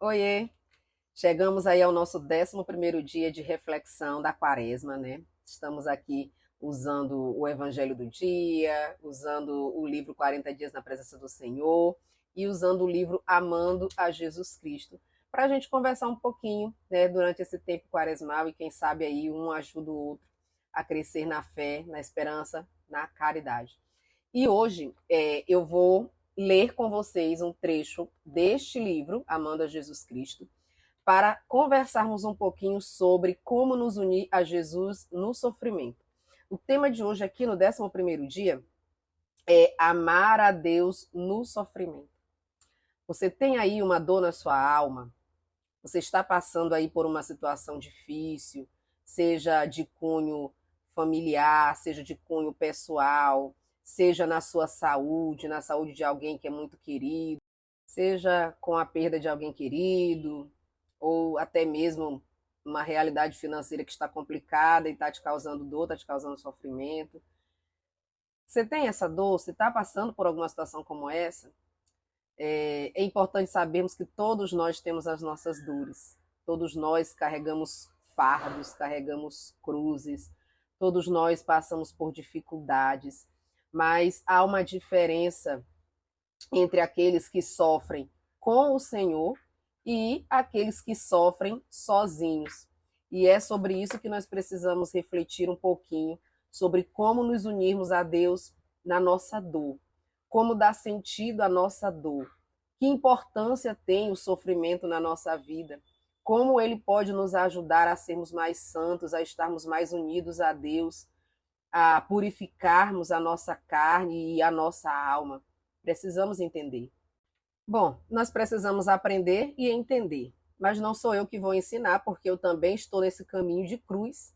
Oiê! Chegamos aí ao nosso 11º dia de reflexão da quaresma, né? Estamos aqui usando o Evangelho do Dia, usando o livro 40 Dias na Presença do Senhor e usando o livro Amando a Jesus Cristo, para a gente conversar um pouquinho, né, durante esse tempo quaresmal e quem sabe aí um ajuda o outro a crescer na fé, na esperança, na caridade. E hoje eu vou ler com vocês um trecho deste livro, Amando a Jesus Cristo, para conversarmos um pouquinho sobre como nos unir a Jesus no sofrimento. O tema de hoje aqui no 11º dia é amar a Deus no sofrimento. Você tem aí uma dor na sua alma? Você está passando aí por uma situação difícil, seja de cunho familiar, seja de cunho pessoal, seja na sua saúde, na saúde de alguém que é muito querido, seja com a perda de alguém querido, ou até mesmo uma realidade financeira que está complicada e está te causando dor, está te causando sofrimento. Você tem essa dor? Você está passando por alguma situação como essa? É importante sabermos que todos nós temos as nossas dores. Todos nós carregamos fardos, carregamos cruzes, todos nós passamos por dificuldades, mas há uma diferença entre aqueles que sofrem com o Senhor e aqueles que sofrem sozinhos. E é sobre isso que nós precisamos refletir um pouquinho, sobre como nos unirmos a Deus na nossa dor, como dar sentido à nossa dor, que importância tem o sofrimento na nossa vida, como ele pode nos ajudar a sermos mais santos, a estarmos mais unidos a Deus, a purificarmos a nossa carne e a nossa alma. Precisamos entender. Bom, nós precisamos aprender e entender, mas não sou eu que vou ensinar, porque eu também estou nesse caminho de cruz,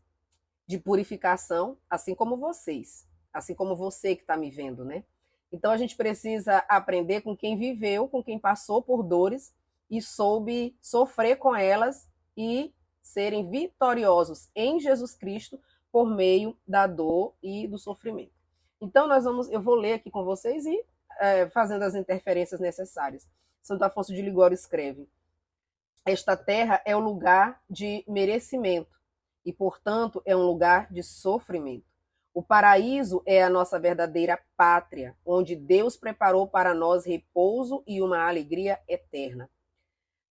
de purificação, assim como vocês, assim como você que está me vendo, né? Então a gente precisa aprender com quem viveu, com quem passou por dores e soube sofrer com elas e serem vitoriosos em Jesus Cristo por meio da dor e do sofrimento. Então eu vou ler aqui com vocês e fazendo as interferências necessárias. Santo Afonso de Ligório escreve: esta terra é o lugar de merecimento e, portanto, é um lugar de sofrimento. O paraíso é a nossa verdadeira pátria, onde Deus preparou para nós repouso e uma alegria eterna.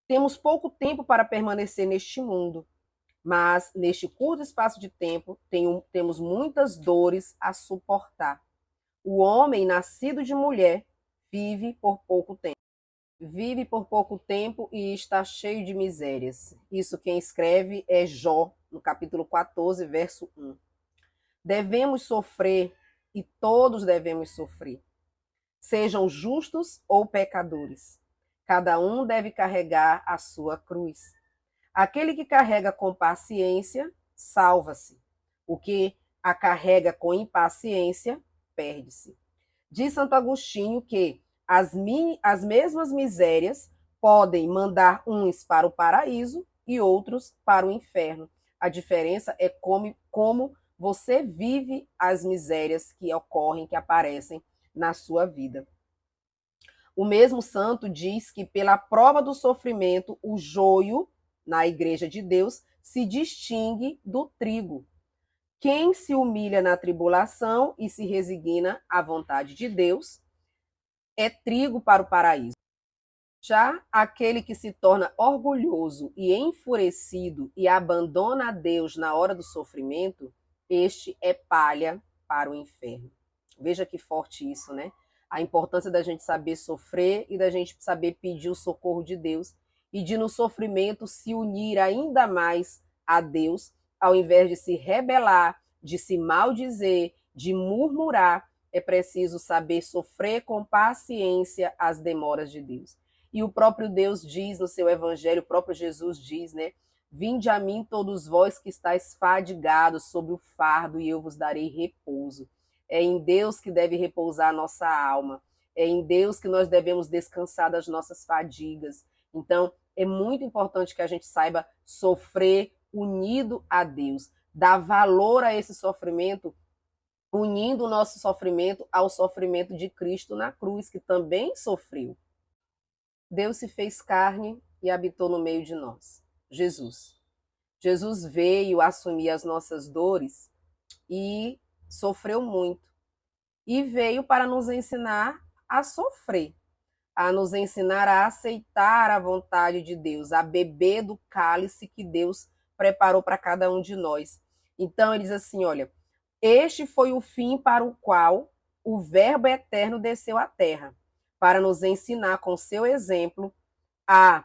Temos pouco tempo para permanecer neste mundo, mas neste curto espaço de tempo temos muitas dores a suportar. O homem nascido de mulher vive por pouco tempo. Vive por pouco tempo e está cheio de misérias. Isso quem escreve é Jó, no capítulo 14, verso 1. Devemos sofrer e todos devemos sofrer, sejam justos ou pecadores. Cada um deve carregar a sua cruz. Aquele que carrega com paciência, salva-se. O que a carrega com impaciência, perde-se. Diz Santo Agostinho que as mesmas misérias podem mandar uns para o paraíso e outros para o inferno. A diferença é como você vive as misérias que ocorrem, que aparecem na sua vida. O mesmo santo diz que pela prova do sofrimento, o joio, na igreja de Deus, se distingue do trigo. Quem se humilha na tribulação e se resigna à vontade de Deus é trigo para o paraíso. Já aquele que se torna orgulhoso e enfurecido e abandona a Deus na hora do sofrimento, este é palha para o inferno. Veja que forte isso, né? A importância da gente saber sofrer e da gente saber pedir o socorro de Deus e de no sofrimento se unir ainda mais a Deus, ao invés de se rebelar, de se maldizer, de murmurar. É preciso saber sofrer com paciência as demoras de Deus. E o próprio Deus diz no seu evangelho, o próprio Jesus diz, né? Vinde a mim todos vós que estáis fadigados sob o fardo e eu vos darei repouso. É em Deus que deve repousar a nossa alma. É em Deus que nós devemos descansar das nossas fadigas. Então, é muito importante que a gente saiba sofrer unido a Deus, dar valor a esse sofrimento, unindo o nosso sofrimento ao sofrimento de Cristo na cruz, que também sofreu. Deus se fez carne e habitou no meio de nós. Jesus. Jesus veio assumir as nossas dores e sofreu muito. E veio para nos ensinar a sofrer, a nos ensinar a aceitar a vontade de Deus, a beber do cálice que Deus preparou para cada um de nós. Então ele diz assim, olha, este foi o fim para o qual o Verbo eterno desceu à terra, para nos ensinar com seu exemplo a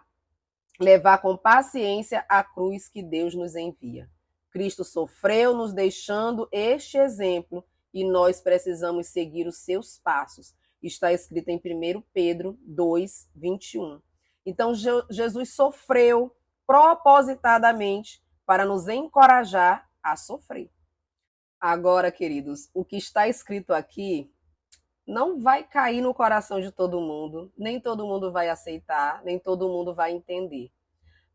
levar com paciência a cruz que Deus nos envia. Cristo sofreu, nos deixando este exemplo, e nós precisamos seguir os seus passos. Está escrito em 1 Pedro 2, 21. Então, Jesus sofreu propositadamente para nos encorajar a sofrer. Agora, queridos, o que está escrito aqui não vai cair no coração de todo mundo, nem todo mundo vai aceitar, nem todo mundo vai entender.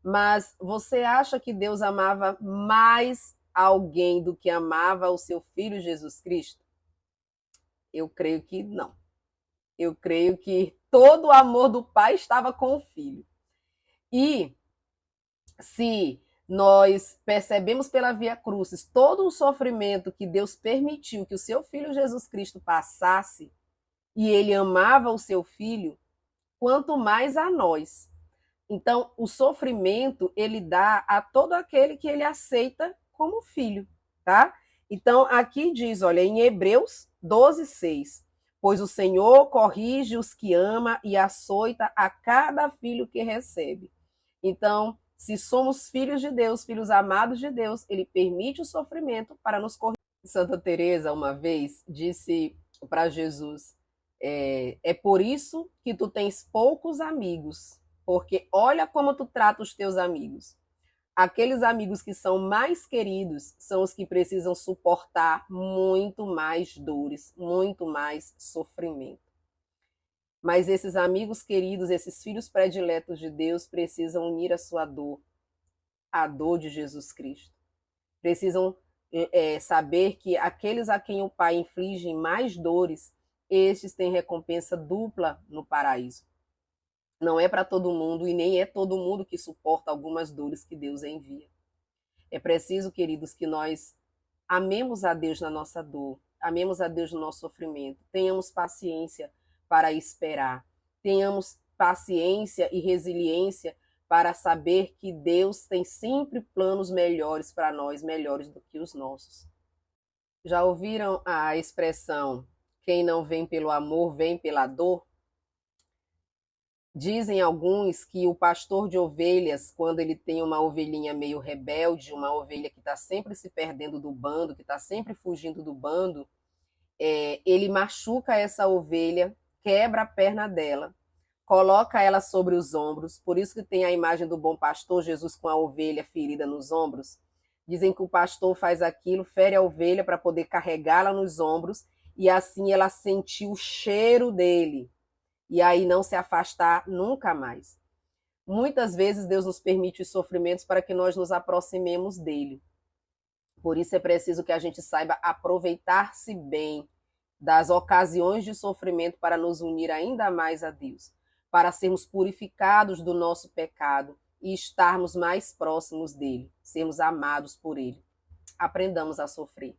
Mas você acha que Deus amava mais alguém do que amava o seu filho Jesus Cristo? Eu creio que não. Eu creio que todo o amor do Pai estava com o Filho. E se nós percebemos pela Via Crucis todo o sofrimento que Deus permitiu que o seu Filho Jesus Cristo passasse, e ele amava o seu Filho, quanto mais a nós. Então, o sofrimento, ele dá a todo aquele que ele aceita como filho, tá? Então, aqui diz, olha, em Hebreus 12, 6, pois o Senhor corrige os que ama e açoita a cada filho que recebe. Então, se somos filhos de Deus, filhos amados de Deus, ele permite o sofrimento para nos corrigir. Santa Teresa, uma vez, disse para Jesus, é por isso que tu tens poucos amigos, porque olha como tu trata os teus amigos. Aqueles amigos que são mais queridos são os que precisam suportar muito mais dores, muito mais sofrimento. Mas esses amigos queridos, esses filhos prediletos de Deus, precisam unir a sua dor à dor de Jesus Cristo. Precisam saber que aqueles a quem o Pai inflige mais dores, estes têm recompensa dupla no paraíso. Não é para todo mundo e nem é todo mundo que suporta algumas dores que Deus envia. É preciso, queridos, que nós amemos a Deus na nossa dor, amemos a Deus no nosso sofrimento, tenhamos paciência para esperar, tenhamos paciência e resiliência para saber que Deus tem sempre planos melhores para nós, melhores do que os nossos. Já ouviram a expressão, quem não vem pelo amor, vem pela dor? Dizem alguns que o pastor de ovelhas, quando ele tem uma ovelhinha meio rebelde, uma ovelha que está sempre se perdendo do bando, que está sempre fugindo do bando, ele machuca essa ovelha, quebra a perna dela, coloca ela sobre os ombros, por isso que tem a imagem do bom pastor, Jesus com a ovelha ferida nos ombros. Dizem que o pastor faz aquilo, fere a ovelha para poder carregá-la nos ombros, e assim ela sentiu o cheiro dele, e aí não se afastar nunca mais. Muitas vezes Deus nos permite os sofrimentos para que nós nos aproximemos dele. Por isso é preciso que a gente saiba aproveitar-se bem das ocasiões de sofrimento para nos unir ainda mais a Deus, para sermos purificados do nosso pecado e estarmos mais próximos dele, sermos amados por ele. Aprendamos a sofrer.